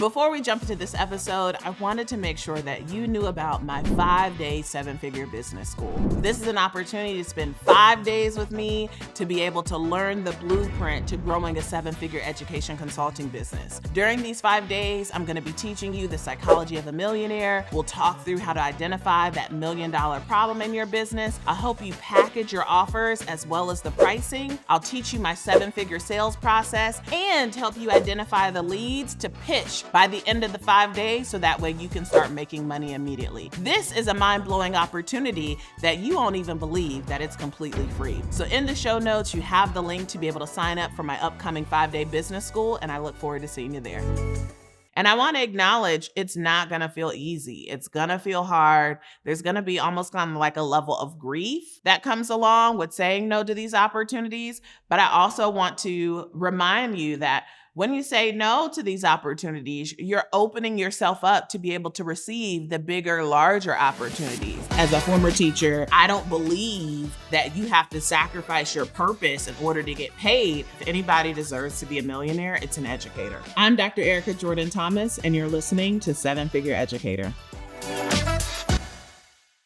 Before we jump into this episode, I wanted to make sure that you knew about my 5-day 7-figure business school. This is an opportunity to spend 5 days with me to be able to learn the blueprint to growing a 7-figure education consulting business. During these 5 days, I'm going to be teaching you the psychology of a millionaire. We'll talk through how to identify that $1 million problem in your business. I'll help you package your offers as well as the pricing. I'll teach you my 7-figure sales process and help you identify the leads to pitch by the end of the 5 days so that way you can start making money immediately. This is a mind-blowing opportunity that you won't even believe that it's completely free. So in the show notes, you have the link to be able to sign up for my upcoming 5-day business school, and I look forward to seeing you there. And I want to acknowledge it's not going to feel easy. It's going to feel hard. There's going to be almost kind of like a level of grief that comes along with saying no to these opportunities. But I also want to remind you that when you say no to these opportunities, you're opening yourself up to be able to receive the bigger, larger opportunities. As a former teacher, I don't believe that you have to sacrifice your purpose in order to get paid. If anybody deserves to be a millionaire, it's an educator. I'm Dr. Erica Jordan Thomas, and you're listening to 7-Figure Educator.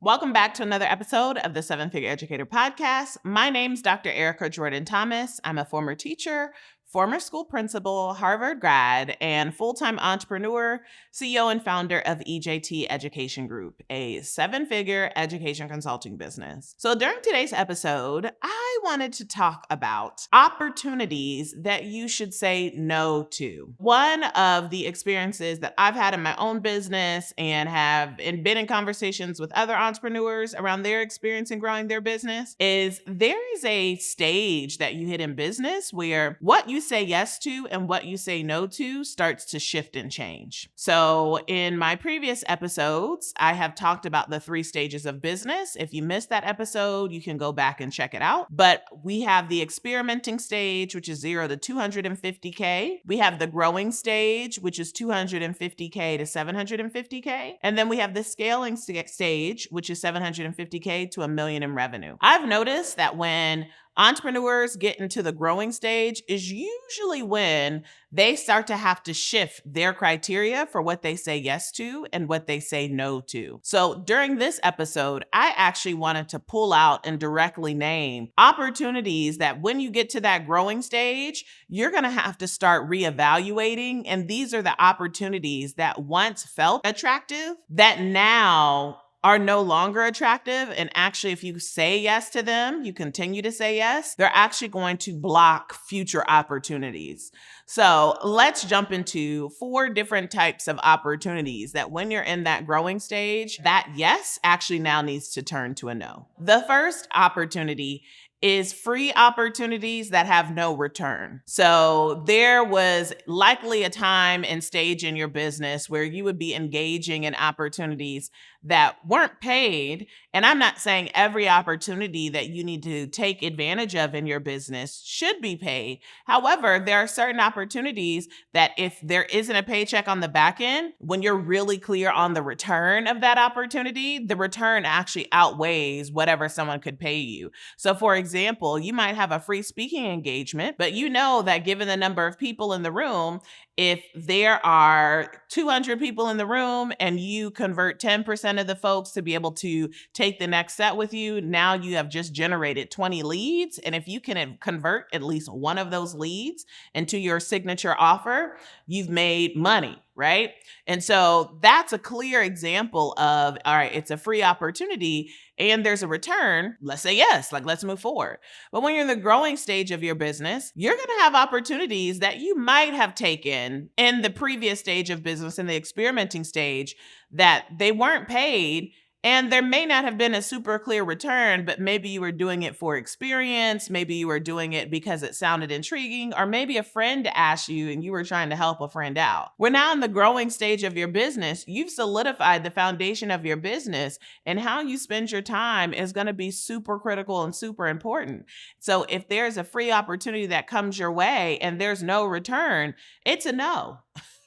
Welcome back to another episode of the 7-Figure Educator podcast. My name's Dr. Erica Jordan Thomas. I'm a former teacher, former school principal, Harvard grad, and full-time entrepreneur, CEO and founder of EJT Education Group, a 7-figure education consulting business. So during today's episode, I wanted to talk about opportunities that you should say no to. One of the experiences that I've had in my own business and been in conversations with other entrepreneurs around their experience in growing their business is there is a stage that you hit in business where what you say yes to and what you say no to starts to shift and change. So in my previous episodes, I have talked about the 3 stages of business. If you missed that episode, you can go back and check it out. But we have the experimenting stage, which is 0 to 250K. We have the growing stage, which is 250K to 750K. And then we have the scaling stage, which is 750K to $1 million in revenue. I've noticed that when entrepreneurs get into the growing stage is usually when they start to have to shift their criteria for what they say yes to and what they say no to. So during this episode, I actually wanted to pull out and directly name opportunities that when you get to that growing stage, you're going to have to start reevaluating. And these are the opportunities that once felt attractive that now are no longer attractive. And actually, if you say yes to them, you continue to say yes, they're actually going to block future opportunities. So let's jump into 4 different types of opportunities that when you're in that growing stage, that yes actually now needs to turn to a no. The first opportunity is free opportunities that have no return. So there was likely a time and stage in your business where you would be engaging in opportunities that weren't paid. And I'm not saying every opportunity that you need to take advantage of in your business should be paid. However, there are certain opportunities that if there isn't a paycheck on the back end, when you're really clear on the return of that opportunity, the return actually outweighs whatever someone could pay you. So for example, you might have a free speaking engagement, but you know that given the number of people in the room, if there are 200 people in the room and you convert 10% of the folks to be able to take the next set with you, now you have just generated 20 leads. And if you can convert at least one of those leads into your signature offer, you've made money, right? And so that's a clear example of, all right, it's a free opportunity and there's a return. Let's say yes, let's move forward. But when you're in the growing stage of your business, you're going to have opportunities that you might have taken in the previous stage of business, in the experimenting stage, that they weren't paid. And there may not have been a super clear return, but maybe you were doing it for experience. Maybe you were doing it because it sounded intriguing, or maybe a friend asked you and you were trying to help a friend out. We're now in the growing stage of your business. You've solidified the foundation of your business, and how you spend your time is going to be super critical and super important. So if there's a free opportunity that comes your way and there's no return, it's a no.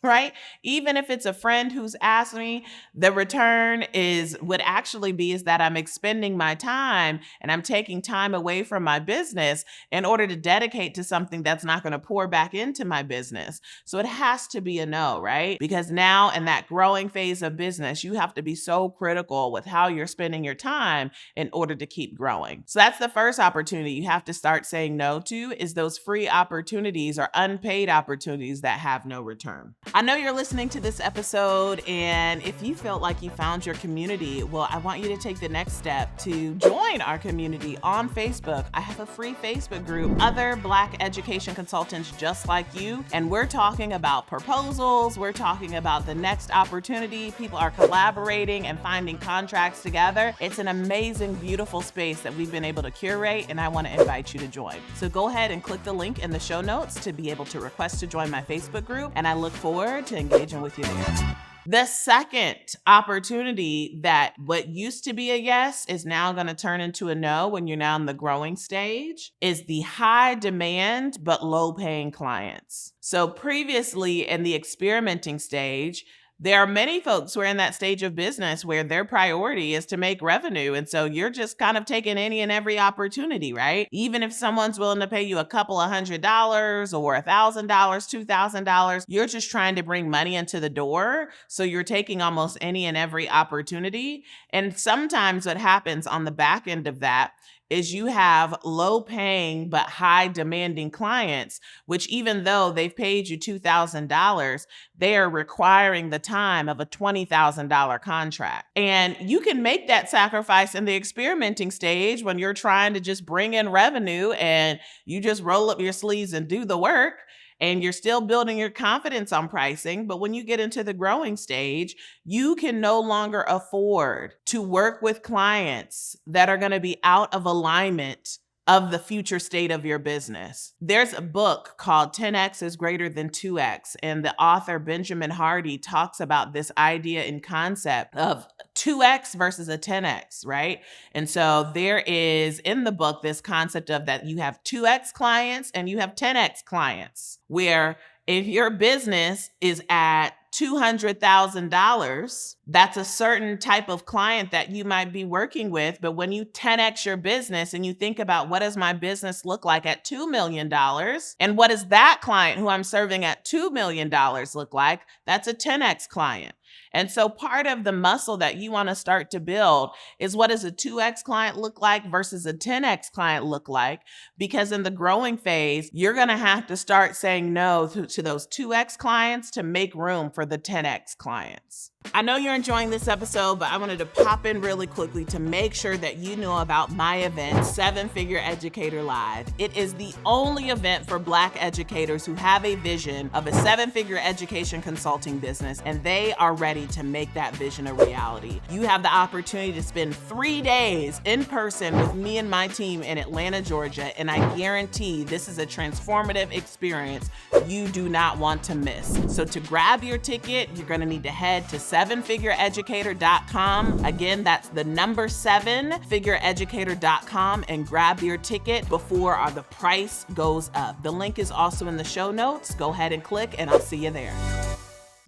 right? Even if it's a friend who's asked me, the return would actually be is that I'm expending my time and I'm taking time away from my business in order to dedicate to something that's not going to pour back into my business. So it has to be a no, right? Because now in that growing phase of business, you have to be so critical with how you're spending your time in order to keep growing. So that's the first opportunity you have to start saying no to, is those free opportunities or unpaid opportunities that have no return. I know you're listening to this episode, and if you felt like you found your community, well, I want you to take the next step to join our community on Facebook. I have a free Facebook group, other Black education consultants just like you, and we're talking about proposals, we're talking about the next opportunity. People are collaborating and finding contracts together. It's an amazing, beautiful space that we've been able to curate, and I want to invite you to join. So go ahead and click the link in the show notes to be able to request to join my Facebook group, and I look forward to engaging with you there. The second opportunity that what used to be a yes is now going to turn into a no when you're now in the growing stage is the high demand but low paying clients. So previously in the experimenting stage, there are many folks who are in that stage of business where their priority is to make revenue. And so you're just kind of taking any and every opportunity, right? Even if someone's willing to pay you a couple of $100 or $1,000, $2,000, you're just trying to bring money into the door. So you're taking almost any and every opportunity. And sometimes what happens on the back end of that is you have low paying but high demanding clients, which even though they've paid you $2,000, they are requiring the time of a $20,000 contract. And you can make that sacrifice in the experimenting stage when you're trying to just bring in revenue and you just roll up your sleeves and do the work. And you're still building your confidence on pricing. But when you get into the growing stage, you can no longer afford to work with clients that are going to be out of alignment of the future state of your business. There's a book called 10X is Greater Than 2X, and the author Benjamin Hardy talks about this idea and concept of 2X versus a 10X, right? And so there is in the book this concept of that you have 2X clients and you have 10X clients, where if your business is at $200,000, that's a certain type of client that you might be working with. But when you 10X your business and you think about what does my business look like at $2 million and what does that client who I'm serving at $2 million look like, that's a 10X client. And so part of the muscle that you want to start to build is what does a 2X client look like versus a 10X client look like? Because in the growing phase, you're going to have to start saying no to those 2X clients to make room for the 10X clients. I know you're enjoying this episode, but I wanted to pop in really quickly to make sure that you know about my event, 7-Figure Educator Live. It is the only event for Black educators who have a vision of a 7-figure education consulting business, and they are ready to make that vision a reality. You have the opportunity to spend 3 days in person with me and my team in Atlanta, Georgia, and I guarantee this is a transformative experience you do not want to miss. So to grab your ticket, you're going to need to head to 7figureeducator.com. Again, that's the number 7figureeducator.com and grab your ticket before the price goes up. The link is also in the show notes. Go ahead and click and I'll see you there.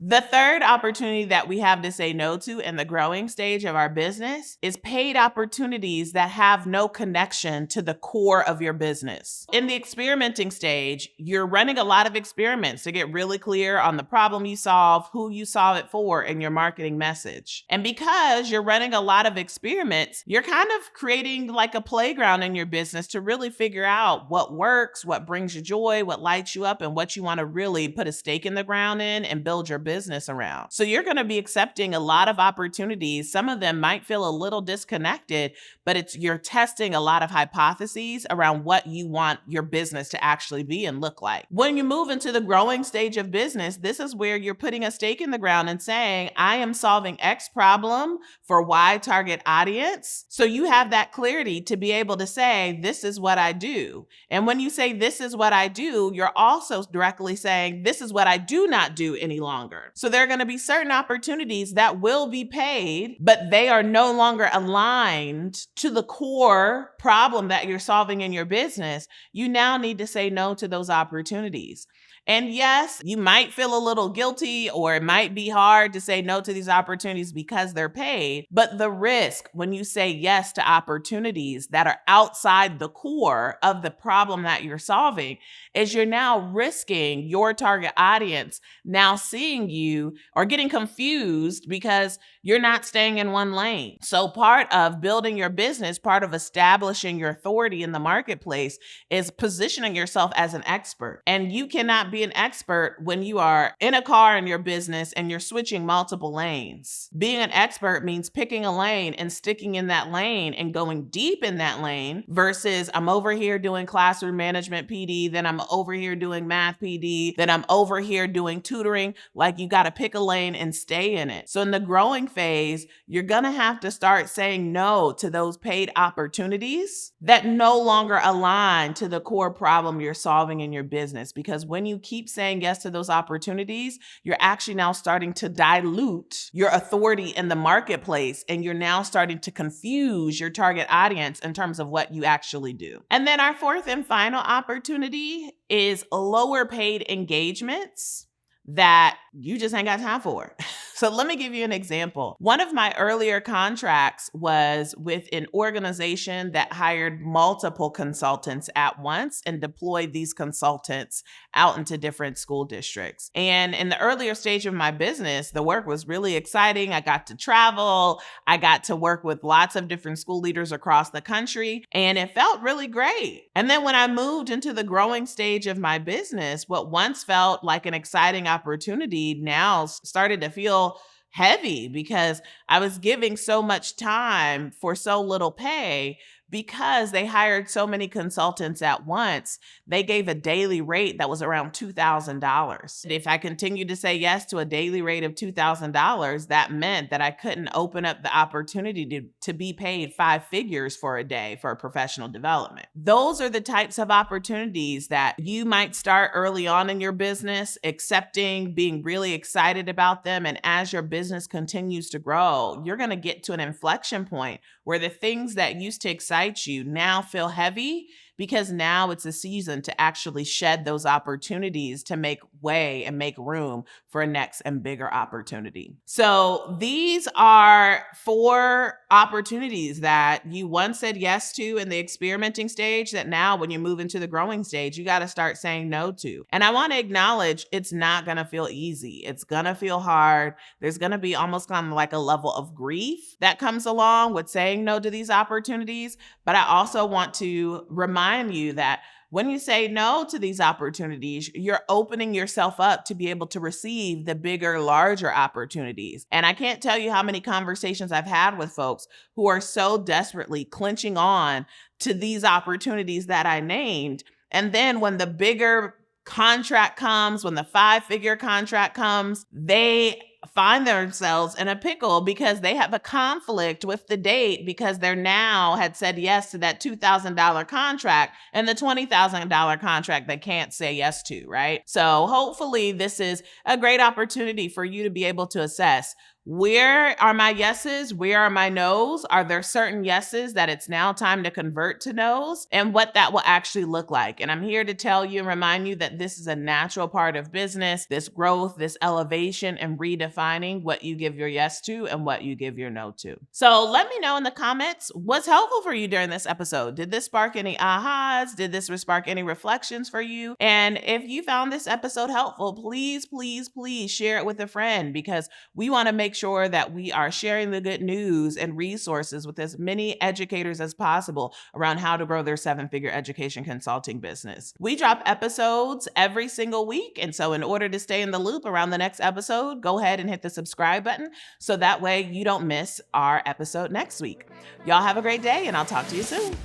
The third opportunity that we have to say no to in the growing stage of our business is paid opportunities that have no connection to the core of your business. In the experimenting stage, you're running a lot of experiments to get really clear on the problem you solve, who you solve it for, and your marketing message. And because you're running a lot of experiments, you're kind of creating like a playground in your business to really figure out what works, what brings you joy, what lights you up, and what you want to really put a stake in the ground in and build your business around. So you're going to be accepting a lot of opportunities. Some of them might feel a little disconnected, but you're testing a lot of hypotheses around what you want your business to actually be and look like. When you move into the growing stage of business, this is where you're putting a stake in the ground and saying, I am solving X problem for Y target audience. So you have that clarity to be able to say, this is what I do. And when you say, this is what I do, you're also directly saying, this is what I do not do any longer. So there are going to be certain opportunities that will be paid, but they are no longer aligned to the core problem that you're solving in your business. You now need to say no to those opportunities. And yes, you might feel a little guilty, or it might be hard to say no to these opportunities because they're paid. But the risk when you say yes to opportunities that are outside the core of the problem that you're solving is you're now risking your target audience now seeing you or getting confused because you're not staying in one lane. So part of building your business, part of establishing your authority in the marketplace is positioning yourself as an expert. And you cannot be an expert when you are in a car in your business and you're switching multiple lanes. Being an expert means picking a lane and sticking in that lane and going deep in that lane versus I'm over here doing classroom management PD, then I'm over here doing math PD, then I'm over here doing tutoring. Like, you got to pick a lane and stay in it. So in the growing phase, you're going to have to start saying no to those paid opportunities that no longer align to the core problem you're solving in your business. Because when you keep saying yes to those opportunities, you're actually now starting to dilute your authority in the marketplace, and you're now starting to confuse your target audience in terms of what you actually do. And then our fourth and final opportunity is lower paid engagements that you just ain't got time for. So let me give you an example. One of my earlier contracts was with an organization that hired multiple consultants at once and deployed these consultants out into different school districts. And in the earlier stage of my business, the work was really exciting. I got to travel. I got to work with lots of different school leaders across the country, and it felt really great. And then when I moved into the growing stage of my business, what once felt like an exciting opportunity now started to feel heavy because I was giving so much time for so little pay. Because they hired so many consultants at once, they gave a daily rate that was around $2,000. If I continued to say yes to a daily rate of $2,000, that meant that I couldn't open up the opportunity to be paid 5 figures for a day for professional development. Those are the types of opportunities that you might start early on in your business, accepting, being really excited about them. And as your business continues to grow, you're going to get to an inflection point where the things that used to excite you now feel heavy, because now it's a season to actually shed those opportunities to make way and make room for a next and bigger opportunity. So these are 4 opportunities that you once said yes to in the experimenting stage that now when you move into the growing stage, you got to start saying no to. And I want to acknowledge it's not going to feel easy. It's going to feel hard. There's going to be almost kind of like a level of grief that comes along with saying no to these opportunities. But I also want to remind you that when you say no to these opportunities, you're opening yourself up to be able to receive the bigger, larger opportunities. And I can't tell you how many conversations I've had with folks who are so desperately clinching on to these opportunities that I named. And then when the bigger contract comes, when the 5-figure contract comes, they find themselves in a pickle because they have a conflict with the date because they're now had said yes to that $2,000 contract and the $20,000 contract they can't say yes to, right? So hopefully this is a great opportunity for you to be able to assess, where are my yeses? Where are my nos? Are there certain yeses that it's now time to convert to nos, and what that will actually look like? And I'm here to tell you and remind you that this is a natural part of business, this growth, this elevation, and redefining what you give your yes to and what you give your no to. So let me know in the comments what's helpful for you during this episode. Did this spark any ahas? Did this spark any reflections for you? And if you found this episode helpful, please, please, please share it with a friend, because we want to make sure that we are sharing the good news and resources with as many educators as possible around how to grow their 7-figure education consulting business. We drop episodes every single week. And so in order to stay in the loop around the next episode, go ahead and hit the subscribe button so that way you don't miss our episode next week. Y'all have a great day, and I'll talk to you soon.